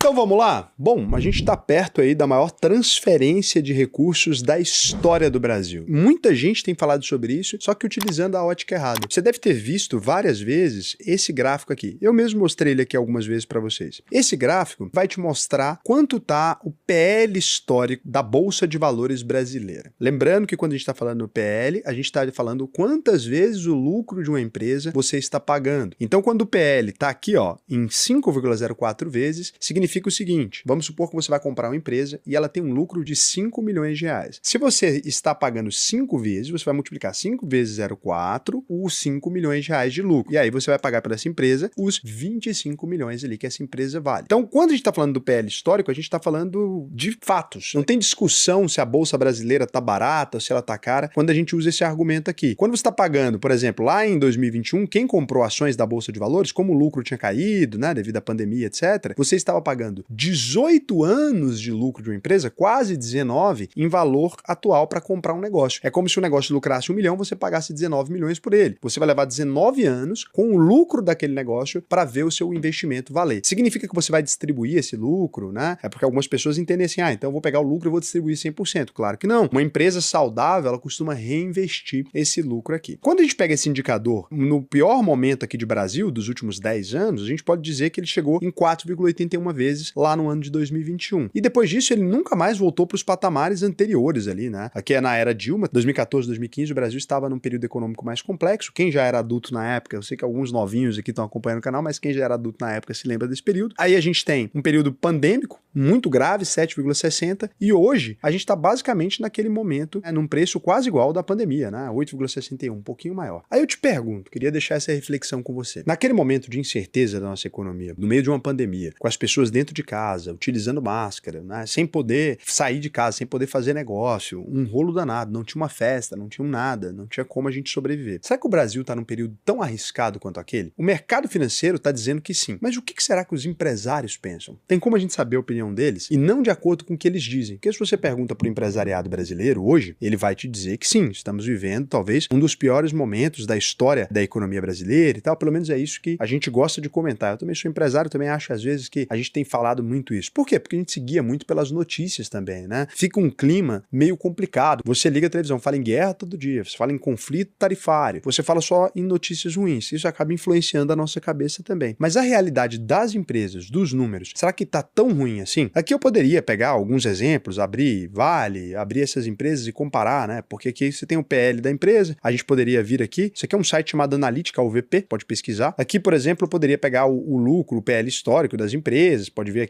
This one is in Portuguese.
Então vamos lá? Bom, a gente está perto aí da maior transferência de recursos da história do Brasil. Muita gente tem falado sobre isso, só que utilizando a ótica errada. Você deve ter visto várias vezes esse gráfico aqui. Eu mesmo mostrei ele aqui algumas vezes para vocês. Esse gráfico vai te mostrar quanto está o PL histórico da Bolsa de Valores brasileira. Lembrando que quando a gente está falando no PL, a gente está falando quantas vezes o lucro de uma empresa você está pagando. Então, quando o PL está aqui, ó, em 5,04 vezes, significa o seguinte: vamos supor que você vai comprar uma empresa e ela tem um lucro de 5 milhões de reais. Se você está pagando 5 vezes, você vai multiplicar 5 vezes 0,4 os 5 milhões de reais de lucro. E aí você vai pagar para essa empresa os 25 milhões ali que essa empresa vale. Então, quando a gente está falando do PL histórico, a gente está falando de fatos. Não tem discussão se a Bolsa brasileira está barata ou se ela está cara quando a gente usa esse argumento aqui. Quando você está pagando, por exemplo, lá em 2021, quem comprou ações da Bolsa de Valores, como o lucro tinha caído, né, devido à pandemia, etc., você estava pagando 18 anos de lucro de uma empresa, quase 19, em valor atual para comprar um negócio. É como se o negócio lucrasse 1 milhão, você pagasse 19 milhões por ele. Você vai levar 19 anos com o lucro daquele negócio para ver o seu investimento valer. Significa que você vai distribuir esse lucro, né? É porque algumas pessoas entendem assim, então eu vou pegar o lucro e vou distribuir 100%. Claro que não. Uma empresa saudável, ela costuma reinvestir esse lucro aqui. Quando a gente pega esse indicador, no pior momento aqui de Brasil, dos últimos 10 anos, a gente pode dizer que ele chegou em 4,81 vezes lá no ano de 2021. E depois disso, ele nunca mais voltou para os patamares anteriores ali, né? Aqui é na era Dilma, 2014, 2015, o Brasil estava num período econômico mais complexo. Quem já era adulto na época, eu sei que alguns novinhos aqui estão acompanhando o canal, mas quem já era adulto na época se lembra desse período. Aí a gente tem um período pandêmico, muito grave, 7,60, e hoje a gente está basicamente naquele momento, num preço quase igual ao da pandemia, né? 8,61, um pouquinho maior. Aí eu te pergunto, queria deixar essa reflexão com você. Naquele momento de incerteza da nossa economia, no meio de uma pandemia, com as pessoas dentro de casa, utilizando máscara, né? Sem poder sair de casa, sem poder fazer negócio, um rolo danado, não tinha uma festa, não tinha nada, não tinha como a gente sobreviver. Será que o Brasil está num período tão arriscado quanto aquele? O mercado financeiro está dizendo que sim, mas o que será que os empresários pensam? Tem como a gente saber a opinião deles e não de acordo com o que eles dizem? Porque se você pergunta para o empresariado brasileiro hoje, ele vai te dizer que sim, estamos vivendo talvez um dos piores momentos da história da economia brasileira e tal, pelo menos é isso que a gente gosta de comentar. Eu também sou empresário, também acho às vezes que a gente tem falado muito isso. Por quê? Porque a gente se guia muito pelas notícias também, né? Fica um clima meio complicado. Você liga a televisão, fala em guerra todo dia, você fala em conflito tarifário, você fala só em notícias ruins. Isso acaba influenciando a nossa cabeça também. Mas a realidade das empresas, dos números, será que tá tão ruim assim? Aqui eu poderia pegar alguns exemplos, abrir Vale, abrir essas empresas e comparar, né? Porque aqui você tem o PL da empresa, a gente poderia vir aqui, isso aqui é um site chamado Analytica UVP, pode pesquisar. Aqui, por exemplo, eu poderia pegar o lucro, o PL histórico das empresas, pode ver aqui